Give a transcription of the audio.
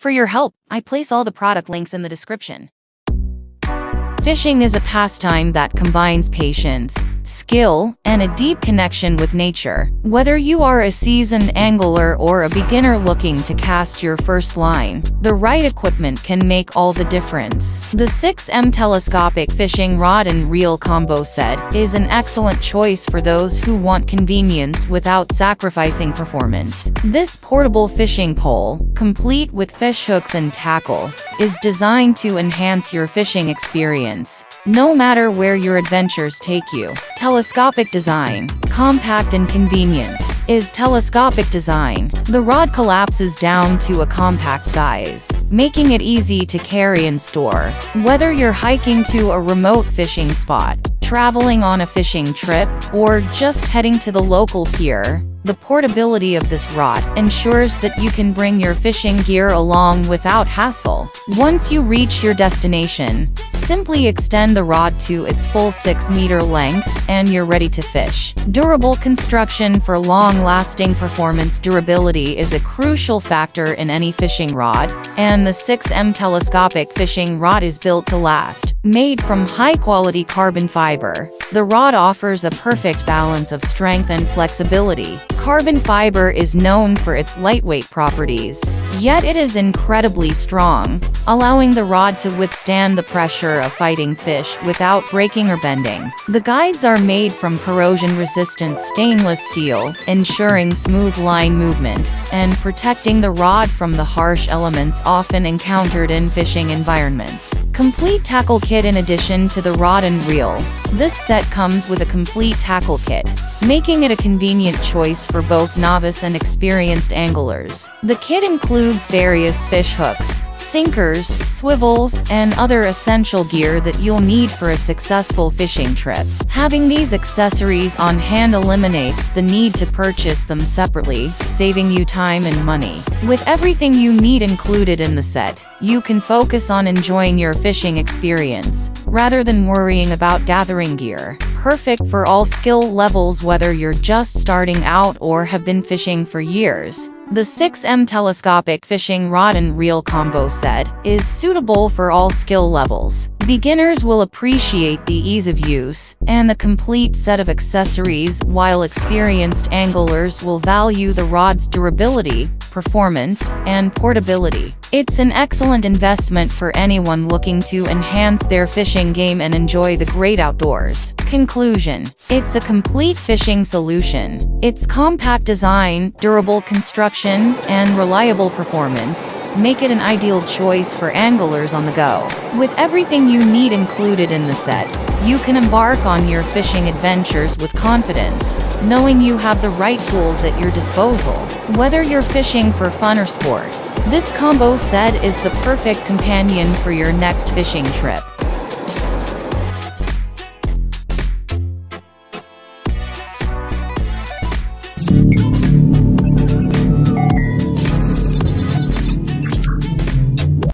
For your help, I place all the product links in the description. Fishing is a pastime that combines patience, skill, and a deep connection with nature. Whether you are a seasoned angler or a beginner looking to cast your first line, the right equipment can make all the difference. The 6M Telescopic Fishing Rod and Reel Combo Set is an excellent choice for those who want convenience without sacrificing performance. This portable fishing pole, complete with fish hooks and tackle, is designed to enhance your fishing experience, no matter where your adventures take you. Telescopic design, compact and convenient. Is telescopic design. The rod collapses down to a compact size, making it easy to carry and store. Whether you're hiking to a remote fishing spot, traveling on a fishing trip, or just heading to the local pier, the portability of this rod ensures that you can bring your fishing gear along without hassle. Once you reach your destination, simply extend the rod to its full 6-meter length, and you're ready to fish. Durable construction for long-lasting performance. Durability is a crucial factor in any fishing rod, and the 6M Telescopic Fishing Rod is built to last. Made from high-quality carbon fiber, the rod offers a perfect balance of strength and flexibility. Carbon fiber is known for its lightweight properties, yet it is incredibly strong, allowing the rod to withstand the pressure of fighting fish without breaking or bending. The guides are made from corrosion-resistant stainless steel, ensuring smooth line movement and protecting the rod from the harsh elements often encountered in fishing environments. Complete tackle kit. In addition to the rod and reel, this set comes with a complete tackle kit, making it a convenient choice for both novice and experienced anglers. The kit includes various fish hooks, sinkers, swivels, and other essential gear that you'll need for a successful fishing trip. Having these accessories on hand eliminates the need to purchase them separately, saving you time and money. With everything you need included in the set, you can focus on enjoying your fishing experience, rather than worrying about gathering gear. Perfect for all skill levels, whether you're just starting out or have been fishing for years. The 6M Telescopic Fishing Rod and Reel Combo Set is suitable for all skill levels. Beginners will appreciate the ease of use and the complete set of accessories, while experienced anglers will value the rod's durability, performance, and portability. It's an excellent investment for anyone looking to enhance their fishing game and enjoy the great outdoors. Conclusion: it's a complete fishing solution. Its compact design, durable construction, and reliable performance make it an ideal choice for anglers on the go. With everything you need included in the set, you can embark on your fishing adventures with confidence, knowing you have the right tools at your disposal. Whether you're fishing for fun or sport, this combo set is the perfect companion for your next fishing trip.